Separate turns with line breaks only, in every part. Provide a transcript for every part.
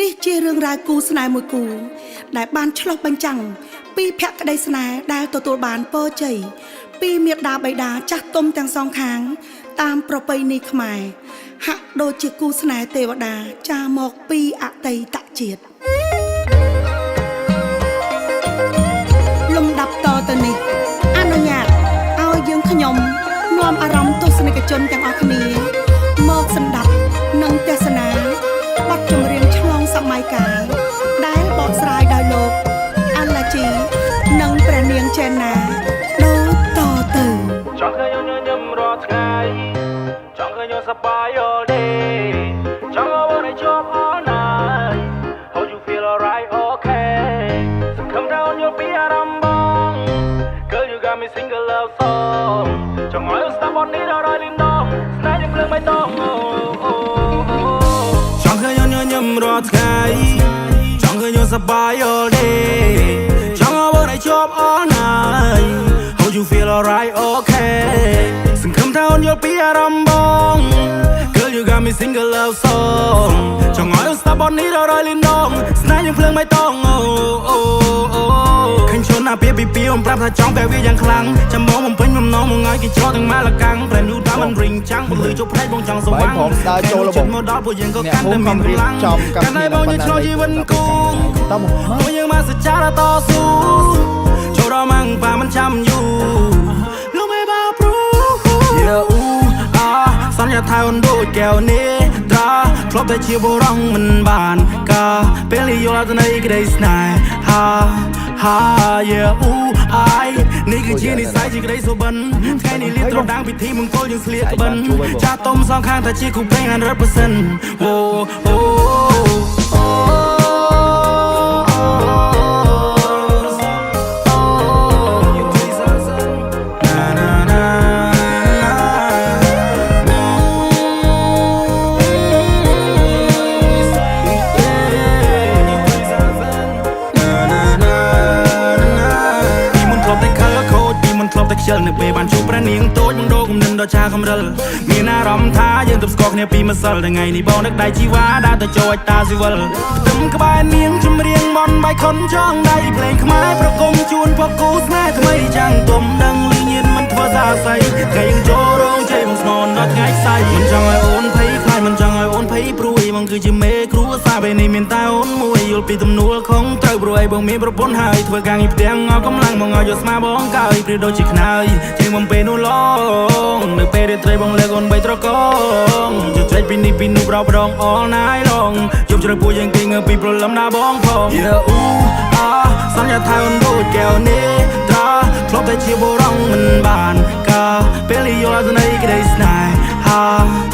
นี่ជារឿងរ៉ាវគូស្នេហ៍មួយគូដែលបានឆ្លុះបញ្ចាំងពីភក្តីស្នេហ៍ដែលទទួលបានពរជ័យពីមាតាបិតាចាស់ទុំទាំងសងខាងតាមប្រពៃណីខ្មែរហាក់ដូចជាគូស្នេហ៍ទេវតាចារមកពីអតីតជាតិលំដាប់តទៅនេះអនុញ្ញាតឲ្យយើងខ្ញុំនាំអារម្មណ៍ទស្សនិកជនទាំងអស់គ្នាមកសម្ដាប់និងទស្សនាបទចម្រៀងឆ្លងសម័យកាលដែលបកស្រាយដោយលោកអាឡាជីនិងព្រះនាងចេណាដូចតទៅ
ចង់ឃើញញញឹមរាល់ថ្ងៃចង់ឃើញសប្បាយ all day ចង់ឲ្យបានជាប់ all night How you feel alright okay សង្ឃឹមថាអូនយល់ពីអារម្មណ៍បង Girl you got me sing a love song ចង់ឲ្យអូនស្ដាប់បទនេះដល់រយលីនដងស្នេហ៍យើងភ្លើងបៃតងចង់ឃើញញញឹមរាល់ថ្ងៃចង់ឃើញសប្បាយ all day ចង់ឲ្យបានជាប់ all night How you feel alright okay សង្ឃឹមថាអូនយល់ពីអារម្មណ៍បង Girl you got me sing a love song ចង់ឲ្យអូនស្ដាប់បទនេះដល់រយលីនដងស្នេហ៍យើងភ្លើងបៃតងឃើញឈុនណាពីពីអូនប្រាប់ថាចង់បែបវាយ៉ាងខ្លាំងចាំមកបំពេញបំណងមកឲ្យគេចោលទាំងម៉ាលកាំងប្រែនយូតាមមិនរិញចាំងពលឺជប់ភ្នែកបងចង់ស្វាំងខ្ញុំដើរចូលរបស់មកដល់ពួកយើងក៏កាន់តែមានកម្លាំងកាន់តែបងយើងឆ្លងជីវិតគូពួកយើងមកសច្ចាតស៊ូចូលដល់ម៉ាំងប៉ាមិនចាំយូរលោកមេបាព្រូសន្យាថាអូនដូចកែវនេះត្រាធ្លាប់តែជាបុរសមិនបានការពេលយល់អត្ថន័យក្តីស្នេហានេះគឺជានិស្ស័យជាក្តីសុបិនថ្ងៃនេះលៀបត្រដាងពិធីមង្គលយើងស្លៀកក្បិនចាស់ទុំសងខាងតែជាគូព្រេង 100%ខ្ជិលនៅពេលបានជួបព្រះនាងតូចមកដូរគំនិតដល់ឆាកំរិលមានអារម្មណ៍ថាយើងទប់ស្គាល់គ្នាពីម្សិលថ្ងៃនេះបងនឹកដៃជីវ៉ាដើរទៅចូលអាចតាស៊ីវិលផ្ទឹមក្បែរនាងចម្រៀងមន់បៃខុនចងដៃភ្លេងខ្មែរប្រគំជូនពកគូស្នេហ៍ថ្មីចាំងទុំដឹងលឺញៀនមិនធ្វើសាស័យថ្ងៃយើងចូលរោងជ័យបងស្មនដល់ថ្ងៃខ្សែមិនចង់ឲ្យអូនភ័យខ្លាចមិនចង់ឲ្យអូនភ័យព្រួយបងគឺជាមេគ្រួសារពេលនេះមានតែអូនមួយយល់ពីទំនួលខំត្រូវព្រួយបងមានប្រពន្ធហើយធ្វើការងារផ្ទាំងអស់កម្លាំងបងឲ្យយកស្មាបងកើយព្រៀបដូចជាខ្នើយជាងបំពេនោះឡងនៅពេលរាត្រីបងលើកអូនបីត្រកងជជែកពីនេះពីនោះប្រោប្រង all night long យប់ជ្រៅពួកយើងគេងើពីព្រលឹមណាបងផងសន្យាថាអូនដូចកែវនេះត្រាធ្លាប់តែជាបុរសមិនបានការពេលយល់អត្ថន័យក្តីស្នេហា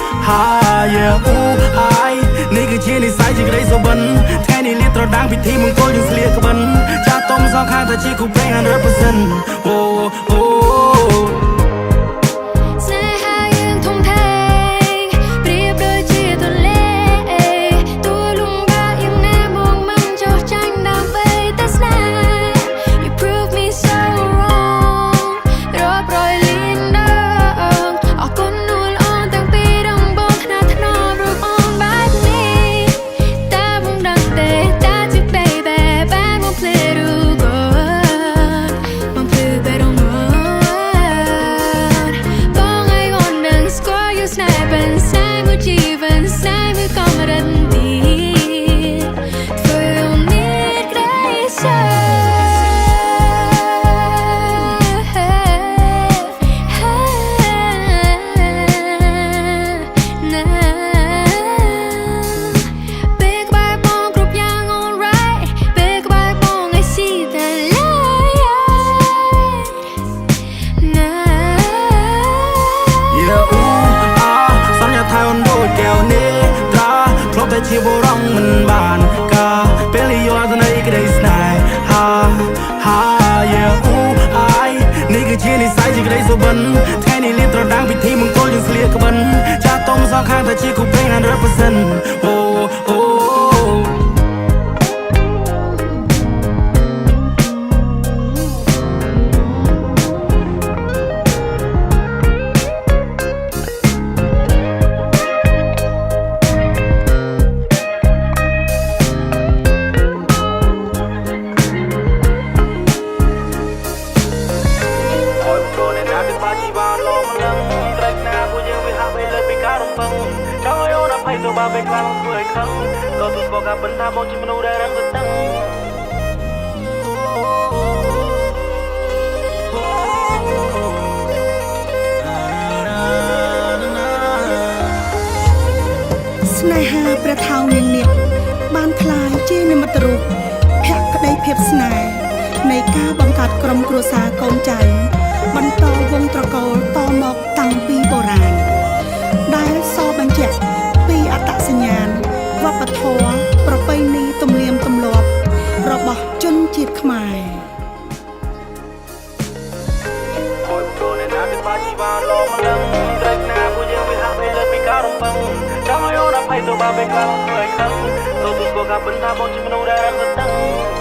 នេះគឺជានិស្ស័យជាក្តីសុបិនថ្ងៃនេះលៀបត្រដាងពិធីមង្គលយើងស្លៀកក្បិនចាស់ទុំសងខាងតែជាគូព្រេង 100% ជាបុរសមិនបានការពេលយល់អត្ថន័យក្តីស្នេហានេះគឺជានិស្ស័យជាក្តីសុបិនថ្ងៃនេះលៀបត្រដាងពិធីមង្គលយើងស្លៀកក្បិនចាស់ទុំសងខាងតែជាគូព្រេង 100% ពឹងចង់ឲ្យអូនអភ័យទៅបើពេលខ្លាំងធ្វើឲ្យខឹងក៏ទូស្គាល់ការពិនថាបងជាមនុស្សដែលរឹងតឹង
ស្នេហាព្រះថោងនាងនាគបានคล้ายជានិមិត្តរូបភក្តីភាពស្នេហ៍នៃការបង្កើតក្រុមគ្រួសារកូនចៅបន្តវងត្រកូលតមកតាំងពីបុរាណដែលសបញ្ជាក់ពីអត្តសញ្ញាណវប្បធម៌ប្រពៃណីទំនៀមទម្លាប់របស់ជនជាតិខ្មែរ
មួយព្រោះអ្នកណាដែលបាជីវ៉ាឡងមកលឹងត្រូវណាពួកយើងវាហាក់ពេលលើពីការរំពឹងចង់ឲ្យអូនអភ័យទៅបើពេលខ្លាំងធ្វើឲ្យខឹងទៅទូស្គាល់ការពិនថាបងជាមនុស្សដែលរឹងតឹង